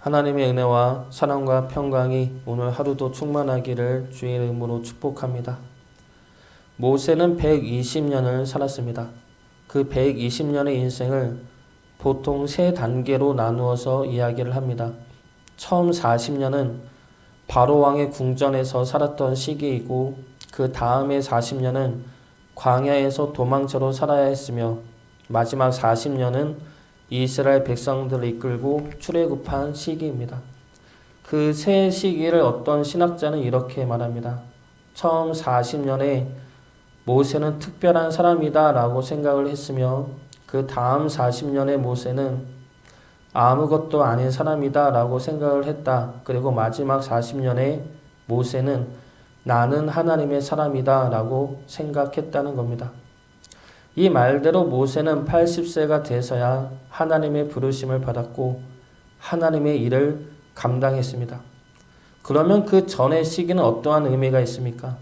하나님의 은혜와 사랑과 평강이 오늘 하루도 충만하기를 주의 이름으로 축복합니다. 모세는 120년을 살았습니다. 그 120년의 인생을 보통 세 단계로 나누어서 이야기를 합니다. 처음 40년은 바로 왕의 궁전에서 살았던 시기이고, 그 다음에 40년은 광야에서 도망자로 살아야 했으며, 마지막 40년은 이스라엘 백성들을 이끌고 출애굽한 시기입니다. 그 세 시기를 어떤 신학자는 이렇게 말합니다. 처음 40년에 모세는 특별한 사람이다 라고 생각을 했으며, 그 다음 40년에 모세는 아무것도 아닌 사람이다 라고 생각을 했다. 그리고 마지막 40년에 모세는 나는 하나님의 사람이다 라고 생각했다는 겁니다. 이 말대로 모세는 80세가 돼서야 하나님의 부르심을 받았고 하나님의 일을 감당했습니다. 그러면 그 전의 시기는 어떠한 의미가 있습니까?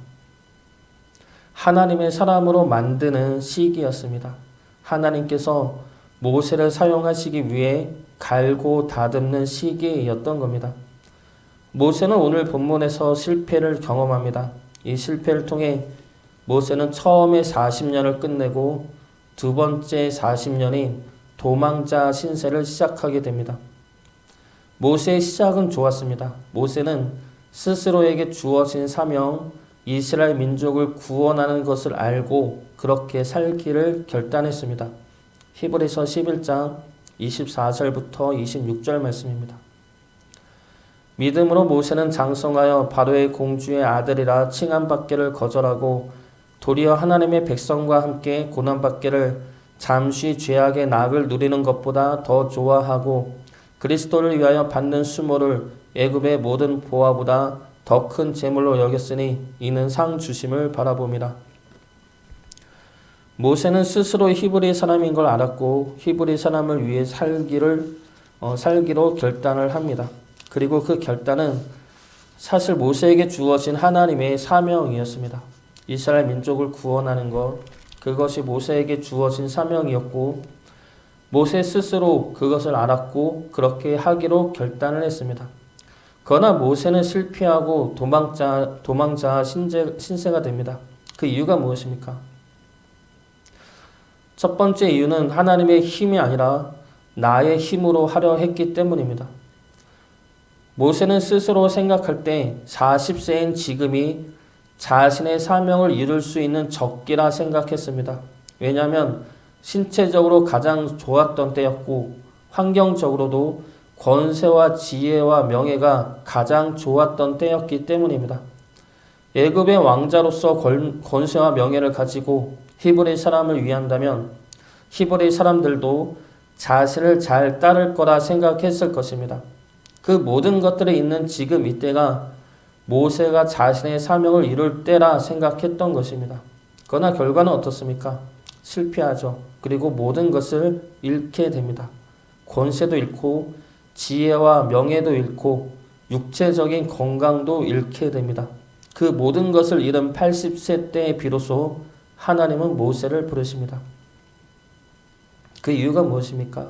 하나님의 사람으로 만드는 시기였습니다. 하나님께서 모세를 사용하시기 위해 갈고 다듬는 시기였던 겁니다. 모세는 오늘 본문에서 실패를 경험합니다. 이 실패를 통해 모세는 처음에 40년을 끝내고 두 번째 40년인 도망자 신세를 시작하게 됩니다. 모세의 시작은 좋았습니다. 모세는 스스로에게 주어진 사명, 이스라엘 민족을 구원하는 것을 알고 그렇게 살기를 결단했습니다. 히브리서 11장 24절부터 26절 말씀입니다. 믿음으로 모세는 장성하여 바로의 공주의 아들이라 칭함받기를 거절하고 도리어 하나님의 백성과 함께 고난받기를 잠시 죄악의 낙을 누리는 것보다 더 좋아하고 그리스도를 위하여 받는 수모를 애굽의 모든 보화보다 더 큰 재물로 여겼으니 이는 상 주심을 바라봅니다. 모세는 스스로 히브리 사람인 걸 알았고 히브리 사람을 위해 살기로 결단을 합니다. 그리고 그 결단은 사실 모세에게 주어진 하나님의 사명이었습니다. 이스라엘 민족을 구원하는 것, 그것이 모세에게 주어진 사명이었고 모세 스스로 그것을 알았고 그렇게 하기로 결단을 했습니다. 그러나 모세는 실패하고 도망자 신세가 됩니다. 그 이유가 무엇입니까? 첫 번째 이유는 하나님의 힘이 아니라 나의 힘으로 하려 했기 때문입니다. 모세는 스스로 생각할 때 40세인 지금이 자신의 사명을 이룰 수 있는 적기라 생각했습니다. 왜냐하면 신체적으로 가장 좋았던 때였고 환경적으로도 권세와 지혜와 명예가 가장 좋았던 때였기 때문입니다. 애굽의 왕자로서 권세와 명예를 가지고 히브리 사람을 위한다면 히브리 사람들도 자신을 잘 따를 거라 생각했을 것입니다. 그 모든 것들이 있는 지금 이때가 모세가 자신의 사명을 이룰 때라 생각했던 것입니다. 그러나 결과는 어떻습니까? 실패하죠. 그리고 모든 것을 잃게 됩니다. 권세도 잃고 지혜와 명예도 잃고 육체적인 건강도 잃게 됩니다. 그 모든 것을 잃은 80세 때에 비로소 하나님은 모세를 부르십니다. 그 이유가 무엇입니까?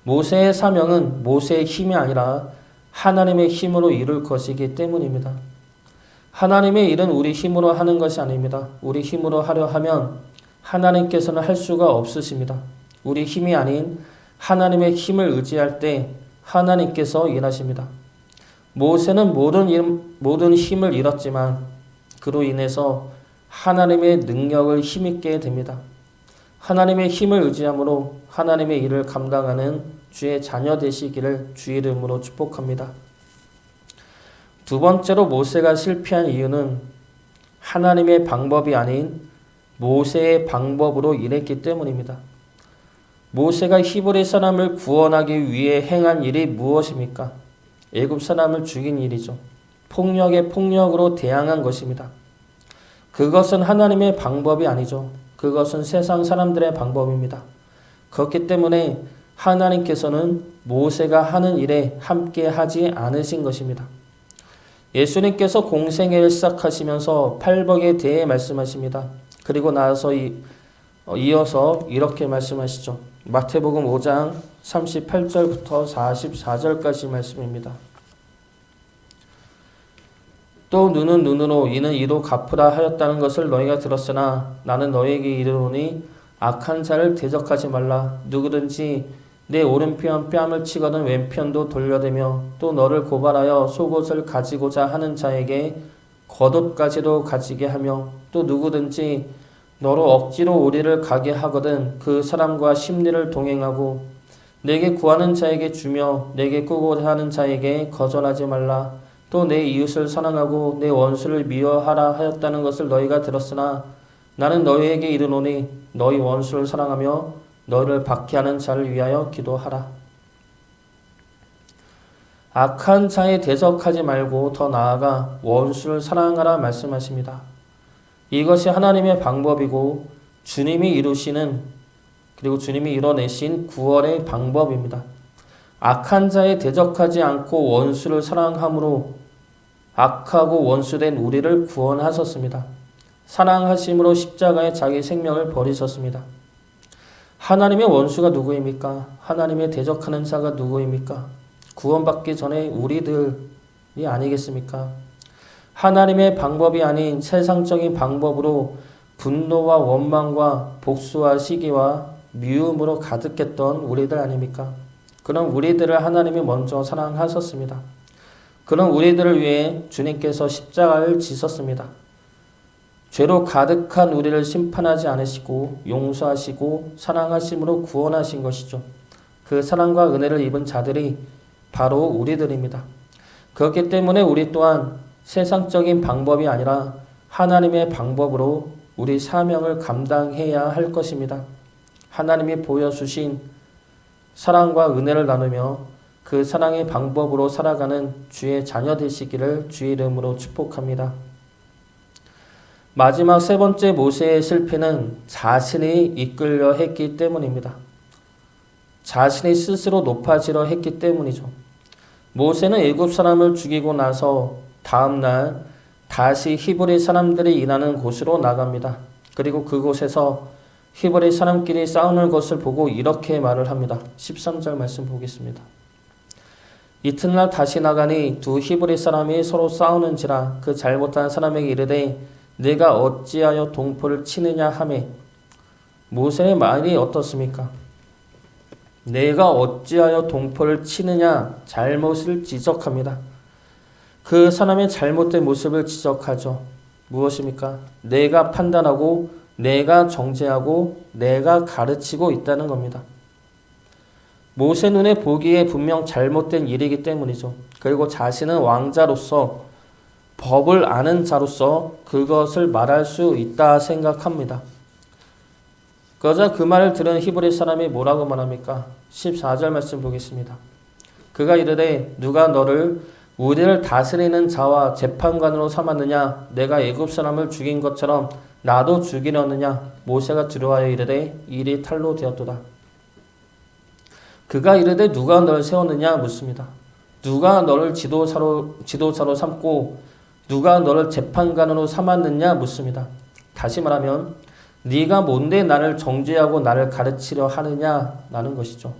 모세의 사명은 모세의 힘이 아니라 하나님의 힘으로 이룰 것이기 때문입니다. 하나님의 일은 우리 힘으로 하는 것이 아닙니다. 우리 힘으로 하려 하면 하나님께서는 할 수가 없으십니다. 우리 힘이 아닌 하나님의 힘을 의지할 때 하나님께서 일하십니다. 모세는 모든 힘을 잃었지만 그로 인해서 하나님의 능력을 힘있게 됩니다. 하나님의 힘을 의지함으로 하나님의 일을 감당하는 주의 자녀 되시기를 주의 이름으로 축복합니다. 두 번째로 모세가 실패한 이유는 하나님의 방법이 아닌 모세의 방법으로 일했기 때문입니다. 모세가 히브리 사람을 구원하기 위해 행한 일이 무엇입니까? 애굽 사람을 죽인 일이죠. 폭력에 폭력으로 대항한 것입니다. 그것은 하나님의 방법이 아니죠. 그것은 세상 사람들의 방법입니다. 그렇기 때문에 하나님께서는 모세가 하는 일에 함께 하지 않으신 것입니다. 예수님께서 공생애를 시작하시면서 팔복에 대해 말씀하십니다. 그리고 나서 이어서 이렇게 말씀하시죠. 마태복음 5장 38절부터 44절까지 말씀입니다. 또 눈은 눈으로 이는 이로 갚으라 하였다는 것을 너희가 들었으나 나는 너희에게 이르노니 악한 자를 대적하지 말라. 누구든지 내 오른편 뺨을 치거든 왼편도 돌려대며 또 너를 고발하여 속옷을 가지고자 하는 자에게 겉옷까지도 가지게 하며 또 누구든지 너로 억지로 우리를 가게 하거든 그 사람과 심리를 동행하고 내게 구하는 자에게 주며 내게 꾸고자 하는 자에게 거절하지 말라. 또 내 이웃을 사랑하고 내 원수를 미워하라 하였다는 것을 너희가 들었으나 나는 너희에게 이르노니 너희 원수를 사랑하며 너를 박해하는 자를 위하여 기도하라. 악한 자에 대적하지 말고 더 나아가 원수를 사랑하라 말씀하십니다. 이것이 하나님의 방법이고 주님이 이루시는 그리고 주님이 이뤄내신 구원의 방법입니다. 악한 자에 대적하지 않고 원수를 사랑함으로 악하고 원수된 우리를 구원하셨습니다. 사랑하심으로 십자가에 자기 생명을 버리셨습니다. 하나님의 원수가 누구입니까? 하나님의 대적하는 자가 누구입니까? 구원받기 전에 우리들이 아니겠습니까? 하나님의 방법이 아닌 세상적인 방법으로 분노와 원망과 복수와 시기와 미움으로 가득했던 우리들 아닙니까? 그런 우리들을 하나님이 먼저 사랑하셨습니다. 그런 우리들을 위해 주님께서 십자가를 지셨습니다. 죄로 가득한 우리를 심판하지 않으시고 용서하시고 사랑하심으로 구원하신 것이죠. 그 사랑과 은혜를 입은 자들이 바로 우리들입니다. 그렇기 때문에 우리 또한 세상적인 방법이 아니라 하나님의 방법으로 우리 사명을 감당해야 할 것입니다. 하나님이 보여주신 사랑과 은혜를 나누며 그 사랑의 방법으로 살아가는 주의 자녀 되시기를 주의 이름으로 축복합니다. 마지막 세 번째 모세의 실패는 자신이 이끌려 했기 때문입니다. 자신이 스스로 높아지려 했기 때문이죠. 모세는 애굽 사람을 죽이고 나서 다음날 다시 히브리 사람들이 일하는 곳으로 나갑니다. 그리고 그곳에서 히브리 사람끼리 싸우는 것을 보고 이렇게 말을 합니다. 13절 말씀 보겠습니다. 이튿날 다시 나가니 두 히브리 사람이 서로 싸우는지라 그 잘못한 사람에게 이르되 내가 어찌하여 동포를 치느냐 하매 모세의 말이 어떻습니까? 내가 어찌하여 동포를 치느냐 잘못을 지적합니다. 그 사람의 잘못된 모습을 지적하죠. 무엇입니까? 내가 판단하고 내가 정죄하고 내가 가르치고 있다는 겁니다. 모세 눈에 보기에 분명 잘못된 일이기 때문이죠. 그리고 자신은 왕자로서 법을 아는 자로서 그것을 말할 수 있다 생각합니다. 그러자 그 말을 들은 히브리 사람이 뭐라고 말합니까? 14절 말씀 보겠습니다. 그가 이르되 누가 너를 우리를 다스리는 자와 재판관으로 삼았느냐? 내가 애굽 사람을 죽인 것처럼 나도 죽이려느냐? 모세가 두려워하여 이르되 일이 탈로 되었도다. 그가 이르되 누가 너를 세웠느냐 묻습니다. 누가 너를 지도자로 삼고 누가 너를 재판관으로 삼았느냐 묻습니다. 다시 말하면 네가 뭔데 나를 정죄하고 나를 가르치려 하느냐라는 것이죠.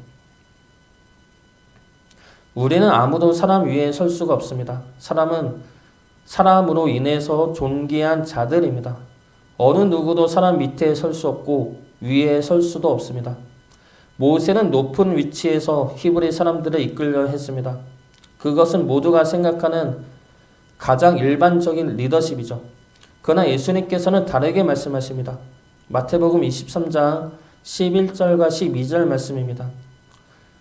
우리는 아무도 사람 위에 설 수가 없습니다. 사람은 사람으로 인해서 존귀한 자들입니다. 어느 누구도 사람 밑에 설 수 없고 위에 설 수도 없습니다. 모세는 높은 위치에서 히브리 사람들을 이끌려 했습니다. 그것은 모두가 생각하는 가장 일반적인 리더십이죠. 그러나 예수님께서는 다르게 말씀하십니다. 마태복음 23장 11절과 12절 말씀입니다.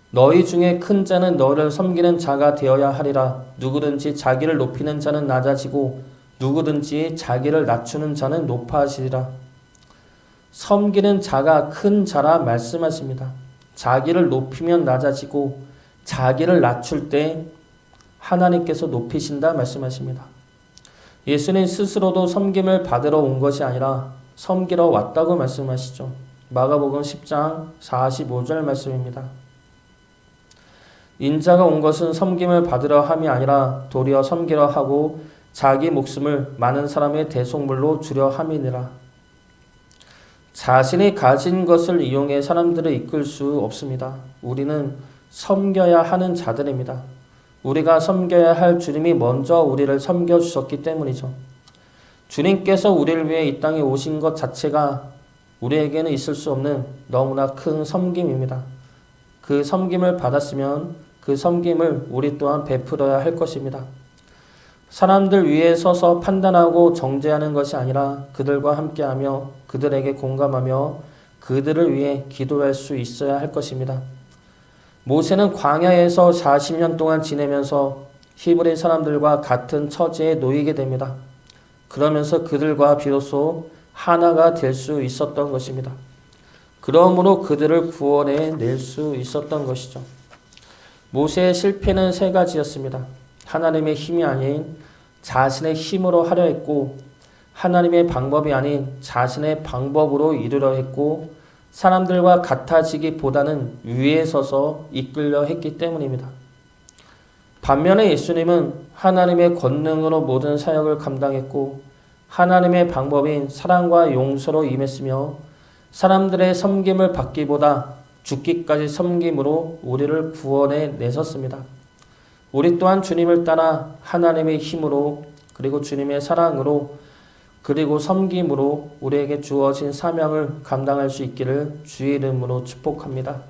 너희 중에 큰 자는 너를 섬기는 자가 되어야 하리라. 누구든지 자기를 높이는 자는 낮아지고 누구든지 자기를 낮추는 자는 높아지리라. 섬기는 자가 큰 자라 말씀하십니다. 자기를 높이면 낮아지고 자기를 낮출 때 하나님께서 높이신다 말씀하십니다. 예수님 스스로도 섬김을 받으러 온 것이 아니라 섬기러 왔다고 말씀하시죠. 마가복음 10장 45절 말씀입니다. 인자가 온 것은 섬김을 받으러 함이 아니라 도리어 섬기려 하고 자기 목숨을 많은 사람의 대속물로 주려 함이니라. 자신이 가진 것을 이용해 사람들을 이끌 수 없습니다. 우리는 섬겨야 하는 자들입니다. 우리가 섬겨야 할 주님이 먼저 우리를 섬겨주셨기 때문이죠. 주님께서 우리를 위해 이 땅에 오신 것 자체가 우리에게는 있을 수 없는 너무나 큰 섬김입니다. 그 섬김을 받았으면 그 섬김을 우리 또한 베풀어야 할 것입니다. 사람들 위에 서서 판단하고 정죄하는 것이 아니라 그들과 함께하며 그들에게 공감하며 그들을 위해 기도할 수 있어야 할 것입니다. 모세는 광야에서 40년 동안 지내면서 히브리 사람들과 같은 처지에 놓이게 됩니다. 그러면서 그들과 비로소 하나가 될 수 있었던 것입니다. 그러므로 그들을 구원해 낼 수 있었던 것이죠. 모세의 실패는 세 가지였습니다. 하나님의 힘이 아닌 자신의 힘으로 하려 했고, 하나님의 방법이 아닌 자신의 방법으로 이루려 했고, 사람들과 같아지기보다는 위에 서서 이끌려 했기 때문입니다. 반면에 예수님은 하나님의 권능으로 모든 사역을 감당했고, 하나님의 방법인 사랑과 용서로 임했으며, 사람들의 섬김을 받기보다 죽기까지 섬김으로 우리를 구원해 내셨습니다. 우리 또한 주님을 따라 하나님의 힘으로, 그리고 주님의 사랑으로, 그리고 섬김으로 우리에게 주어진 사명을 감당할 수 있기를 주의 이름으로 축복합니다.